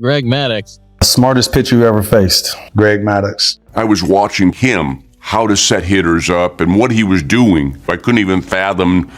Greg Maddux. Smartest pitcher you ever faced? Greg Maddux. I was watching him, how to set hitters up and what he was doing. I couldn't even fathom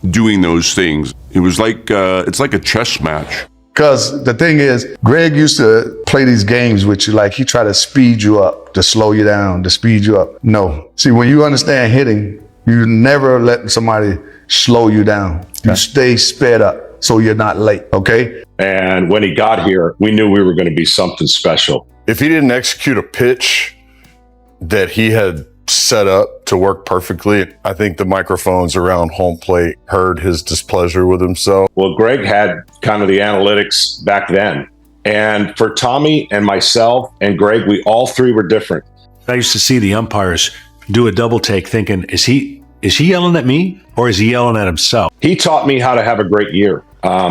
doing those things. It was like, it's like a chess match. Because the thing is, Greg used to play these games with you, like he tried to speed you up, to slow you down, to speed you up. No. See, when you understand hitting, you never let somebody slow you down. You stay sped up so you're not late, okay? And when he got here, we knew we were going to be something special. If he didn't execute a pitch that he had set up to work perfectly, I think the microphones around home plate heard his displeasure with himself. Well, Greg had kind of the analytics back then. And for Tommy and myself and Greg, we all three were different. I used to see the umpires do a double take thinking, is he yelling at me or is he yelling at himself? He taught me how to have a great year.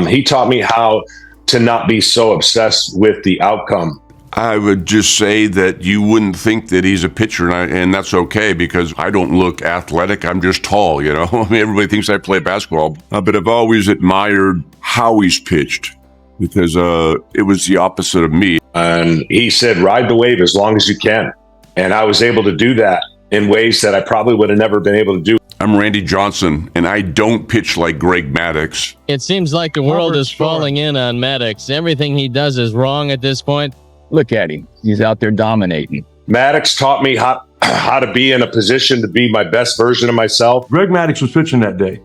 He taught me how to not be so obsessed with the outcome. I would just say that you wouldn't think that he's a pitcher, and that's okay because I don't look athletic. I'm just tall, you know. I mean, everybody thinks I play basketball, but I've always admired how he's pitched because it was the opposite of me. And he said, ride the wave as long as you can. And I was able to do that in ways that I probably would have never been able to do. I'm Randy Johnson, and I don't pitch like Greg Maddux. It seems like the world is falling in on Maddux. Everything he does is wrong at this point. Look at him. He's out there dominating. Maddux taught me how to be in a position to be my best version of myself. Greg Maddux was pitching that day,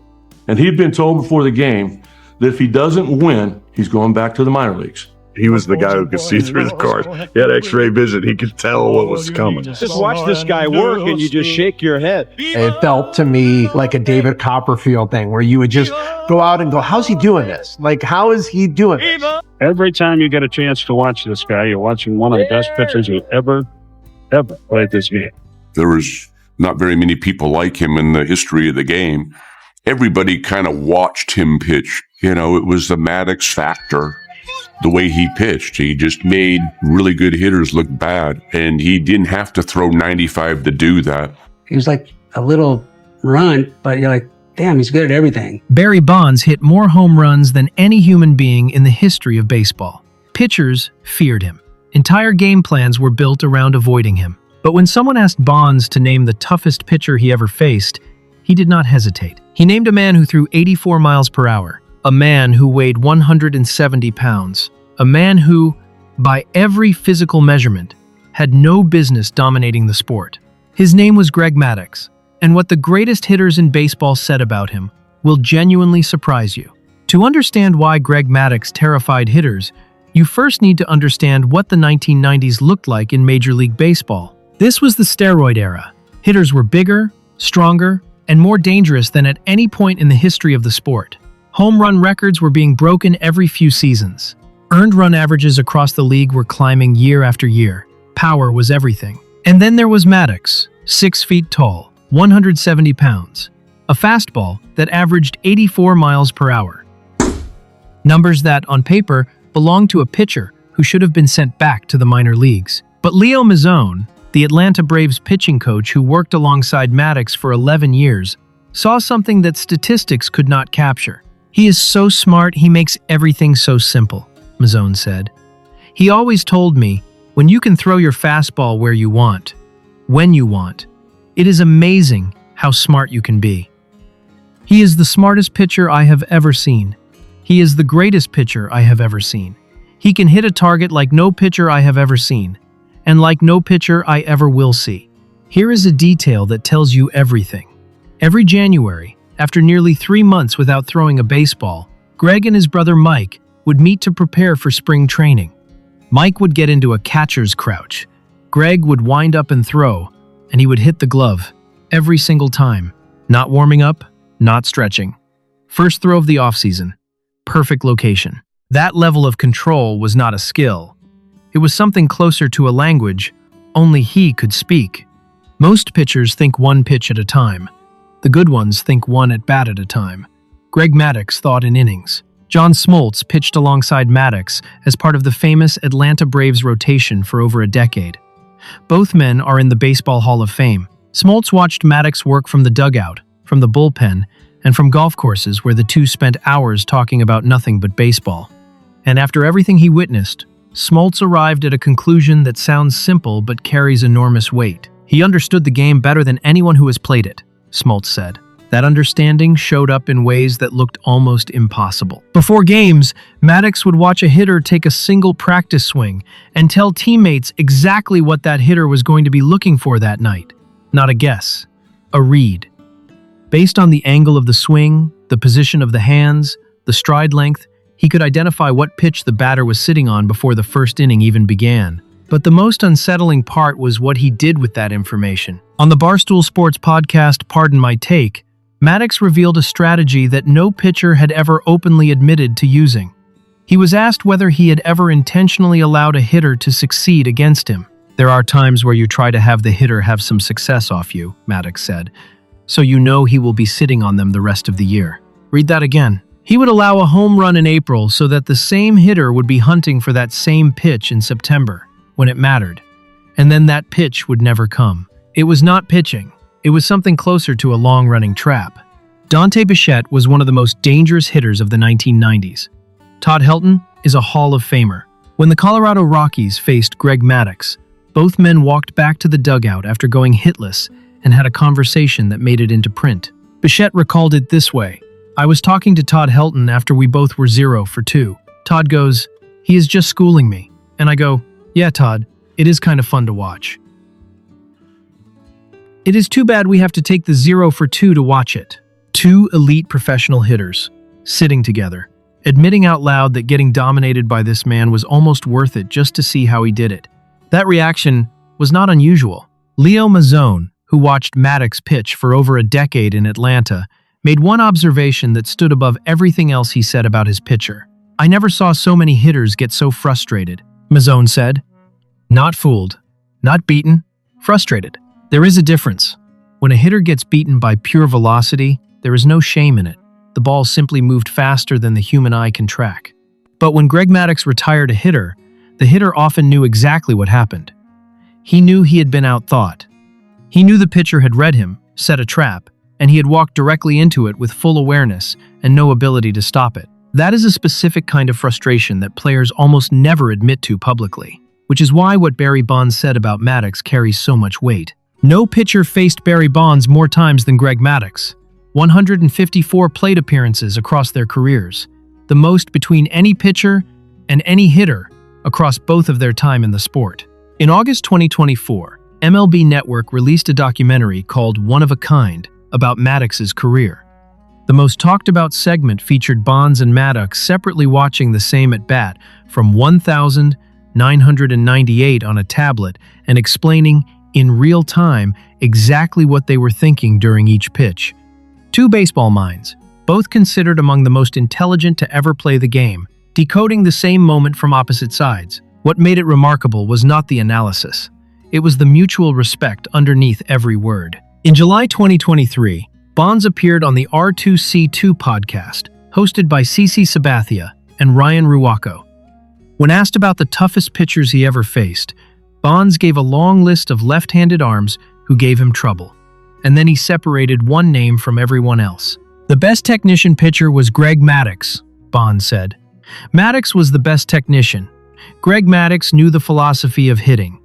and he'd been told before the game that if he doesn't win, he's going back to the minor leagues. He was the guy who could see through the cards. He had x-ray vision. He could tell what was coming. Just watch this guy work and you just shake your head. It felt to me like a David Copperfield thing where you would just go out and go, how's he doing this? Like, how is he doing this? Every time you get a chance to watch this guy, you're watching one of the best pitchers who ever played this game. There was not very many people like him in the history of the game. Everybody kind of watched him pitch. You know, it was the Maddux factor. The way he pitched, he just made really good hitters look bad, and he didn't have to throw 95 to do that. He was like a little runt, but you're like, damn, he's good at everything. Barry Bonds hit more home runs than any human being in the history of baseball. Pitchers feared him. Entire game plans were built around avoiding him. But when someone asked Bonds to name the toughest pitcher he ever faced, he did not hesitate. He named a man who threw 84 miles per hour. A man who weighed 170 pounds. A man who, by every physical measurement, had no business dominating the sport. His name was Greg Maddux, and what the greatest hitters in baseball said about him will genuinely surprise you. To understand why Greg Maddux terrified hitters, you first need to understand what the 1990s looked like in Major League Baseball. This was the steroid era. Hitters were bigger, stronger, and more dangerous than at any point in the history of the sport. Home run records were being broken every few seasons. Earned run averages across the league were climbing year after year. Power was everything. And then there was Maddux, 6 feet tall, 170 pounds. A fastball that averaged 84 miles per hour. Numbers that, on paper, belonged to a pitcher who should have been sent back to the minor leagues. But Leo Mazzone, the Atlanta Braves pitching coach who worked alongside Maddux for 11 years, saw something that statistics could not capture. He is so smart, he makes everything so simple, Mazzone said. He always told me, when you can throw your fastball where you want, when you want, it is amazing how smart you can be. He is the smartest pitcher I have ever seen. He is the greatest pitcher I have ever seen. He can hit a target like no pitcher I have ever seen, and like no pitcher I ever will see. Here is a detail that tells you everything. Every January, after nearly 3 months without throwing a baseball, Greg and his brother Mike would meet to prepare for spring training. Mike would get into a catcher's crouch. Greg would wind up and throw, and he would hit the glove every single time. Not warming up, not stretching. First throw of the offseason. Perfect location. That level of control was not a skill. It was something closer to a language only he could speak. Most pitchers think one pitch at a time. The good ones think one at bat at a time. Greg Maddux thought in innings. John Smoltz pitched alongside Maddux as part of the famous Atlanta Braves rotation for over a decade. Both men are in the Baseball Hall of Fame. Smoltz watched Maddux work from the dugout, from the bullpen, and from golf courses where the two spent hours talking about nothing but baseball. And after everything he witnessed, Smoltz arrived at a conclusion that sounds simple but carries enormous weight. He understood the game better than anyone who has played it, Smoltz said. That understanding showed up in ways that looked almost impossible. Before games, Maddux would watch a hitter take a single practice swing and tell teammates exactly what that hitter was going to be looking for that night. Not a guess, a read. Based on the angle of the swing, the position of the hands, the stride length, he could identify what pitch the batter was sitting on before the first inning even began. But the most unsettling part was what he did with that information. On the Barstool Sports podcast, Pardon My Take, Maddux revealed a strategy that no pitcher had ever openly admitted to using. He was asked whether he had ever intentionally allowed a hitter to succeed against him. There are times where you try to have the hitter have some success off you, Maddux said, so you know he will be sitting on them the rest of the year. Read that again. He would allow a home run in April so that the same hitter would be hunting for that same pitch in September, when it mattered. And then that pitch would never come. It was not pitching. It was something closer to a long-running trap. Dante Bichette was one of the most dangerous hitters of the 1990s. Todd Helton is a Hall of Famer. When the Colorado Rockies faced Greg Maddux, both men walked back to the dugout after going hitless and had a conversation that made it into print. Bichette recalled it this way: "I was talking to Todd Helton after we both were 0 for 2. Todd goes, 'He is just schooling me.' And I go, 'Yeah, Todd, it is kind of fun to watch.' It is too bad we have to take the 0 for 2 to watch it." Two elite professional hitters, sitting together, admitting out loud that getting dominated by this man was almost worth it just to see how he did it. That reaction was not unusual. Leo Mazzone, who watched Maddux pitch for over a decade in Atlanta, made one observation that stood above everything else he said about his pitcher. "I never saw so many hitters get so frustrated," Mazzone said. "Not fooled, not beaten, frustrated. There is a difference. When a hitter gets beaten by pure velocity, there is no shame in it. The ball simply moved faster than the human eye can track. But when Greg Maddux retired a hitter, the hitter often knew exactly what happened. He knew he had been outthought. He knew the pitcher had read him, set a trap, and he had walked directly into it with full awareness and no ability to stop it. That is a specific kind of frustration that players almost never admit to publicly, which is why what Barry Bonds said about Maddux carries so much weight. No pitcher faced Barry Bonds more times than Greg Maddux. 154 plate appearances across their careers, the most between any pitcher and any hitter across both of their time in the sport. In August 2024, MLB Network released a documentary called One of a Kind about Maddux's career. The most talked about segment featured Bonds and Maddux separately watching the same at-bat from 1,998 on a tablet and explaining in real time exactly what they were thinking during each pitch. Two baseball minds, both considered among the most intelligent to ever play the game, decoding the same moment from opposite sides. What made it remarkable was not the analysis. It was the mutual respect underneath every word. In July 2023, Bonds appeared on the R2C2 podcast, hosted by CC Sabathia and Ryan Ruocco. When asked about the toughest pitchers he ever faced, Bonds gave a long list of left-handed arms who gave him trouble. And then he separated one name from everyone else. "The best technician pitcher was Greg Maddux," Bonds said. "Maddux was the best technician. Greg Maddux knew the philosophy of hitting.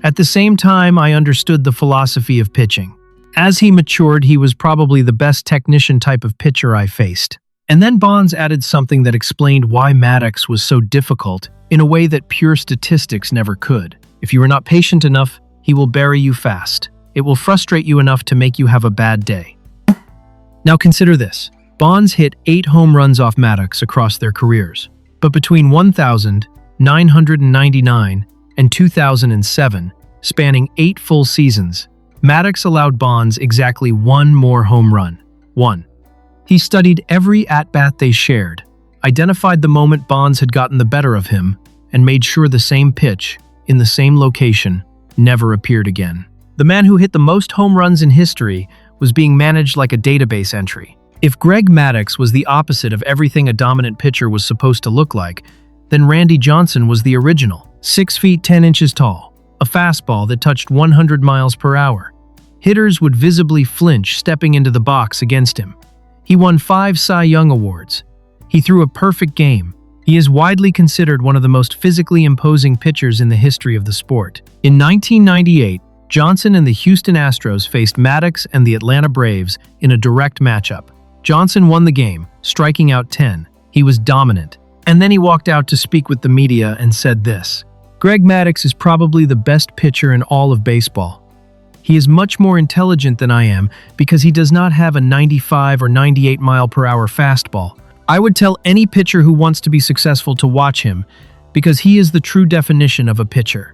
At the same time, I understood the philosophy of pitching. As he matured, he was probably the best technician type of pitcher I faced." And then Bonds added something that explained why Maddux was so difficult in a way that pure statistics never could. "If you are not patient enough, he will bury you fast. It will frustrate you enough to make you have a bad day." Now consider this. Bonds hit 8 home runs off Maddux across their careers. But between 1,999 and 2007, spanning 8 full seasons, Maddux allowed Bonds exactly one more home run. One. He studied every at-bat they shared, identified the moment Bonds had gotten the better of him, and made sure the same pitch, in the same location, never appeared again. The man who hit the most home runs in history was being managed like a database entry. If Greg Maddux was the opposite of everything a dominant pitcher was supposed to look like, then Randy Johnson was the original. 6 feet 10 inches tall, a fastball that touched 100 miles per hour. Hitters would visibly flinch stepping into the box against him. He won 5 Cy Young Awards. He threw a perfect game, He is widely considered one of the most physically imposing pitchers in the history of the sport. In 1998, Johnson and the Houston Astros faced Maddux and the Atlanta Braves in a direct matchup. Johnson won the game, striking out 10. He was dominant. And then he walked out to speak with the media and said this: "Greg Maddux is probably the best pitcher in all of baseball. He is much more intelligent than I am because he does not have a 95 or 98 mile per hour fastball. I would tell any pitcher who wants to be successful to watch him because he is the true definition of a pitcher."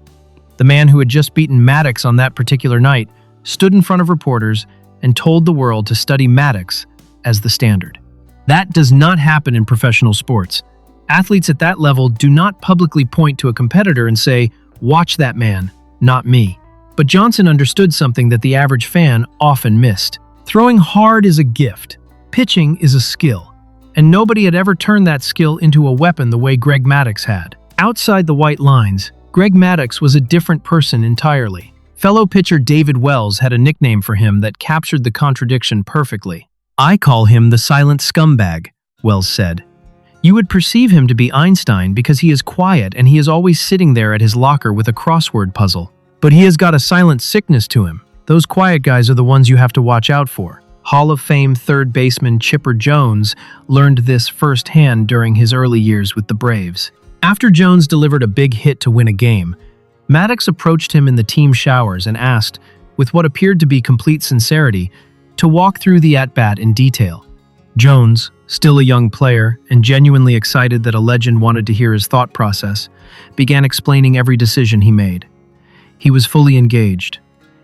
The man who had just beaten Maddux on that particular night stood in front of reporters and told the world to study Maddux as the standard. That does not happen in professional sports. Athletes at that level do not publicly point to a competitor and say, "Watch that man, not me." But Johnson understood something that the average fan often missed. Throwing hard is a gift. Pitching is a skill. And nobody had ever turned that skill into a weapon the way Greg Maddux had. Outside the white lines, Greg Maddux was a different person entirely. Fellow pitcher David Wells had a nickname for him that captured the contradiction perfectly. "I call him the silent scumbag," Wells said. "You would perceive him to be Einstein because he is quiet and he is always sitting there at his locker with a crossword puzzle. But he has got a silent sickness to him. Those quiet guys are the ones you have to watch out for." Hall of Fame third baseman Chipper Jones learned this firsthand during his early years with the Braves. After Jones delivered a big hit to win a game, Maddux approached him in the team showers and asked, with what appeared to be complete sincerity, to walk through the at-bat in detail. Jones, still a young player and genuinely excited that a legend wanted to hear his thought process, began explaining every decision he made. He was fully engaged.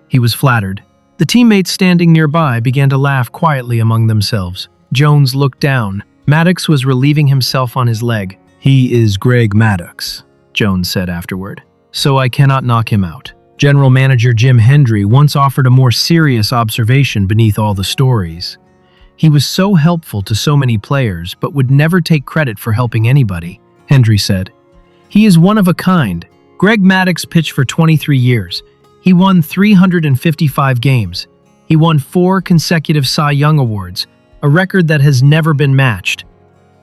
He was flattered. The teammates standing nearby began to laugh quietly among themselves. Jones looked down. Maddux was relieving himself on his leg. "He is Greg Maddux," Jones said afterward, "so I cannot knock him out." General Manager Jim Hendry once offered a more serious observation beneath all the stories. "He was so helpful to so many players, but would never take credit for helping anybody," Hendry said. "He is one of a kind." Greg Maddux pitched for 23 years. He won 355 games. He won 4 consecutive Cy Young Awards, a record that has never been matched.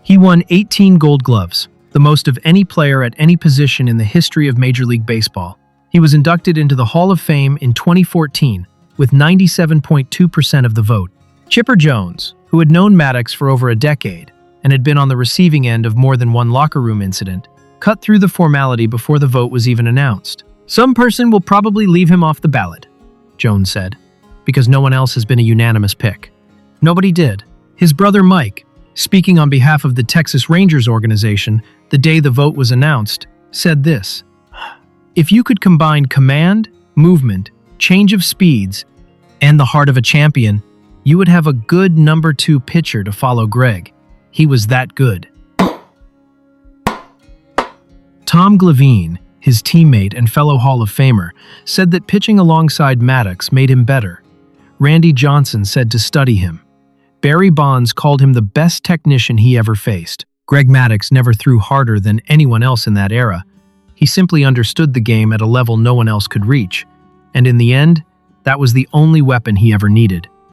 He won 18 Gold Gloves, the most of any player at any position in the history of Major League Baseball. He was inducted into the Hall of Fame in 2014 with 97.2% of the vote. Chipper Jones, who had known Maddux for over a decade and had been on the receiving end of more than one locker room incident, cut through the formality before the vote was even announced. "Some person will probably leave him off the ballot," Jones said, "because no one else has been a unanimous pick." Nobody did. His brother Mike, speaking on behalf of the Texas Rangers organization the day the vote was announced, said this: "If you could combine command, movement, change of speeds, and the heart of a champion, you would have a good number 2 pitcher to follow Greg. He was that good." Tom Glavine, his teammate and fellow Hall of Famer, said that pitching alongside Maddux made him better. Randy Johnson said to study him. Barry Bonds called him the best technician he ever faced. Greg Maddux never threw harder than anyone else in that era. He simply understood the game at a level no one else could reach. And in the end, that was the only weapon he ever needed.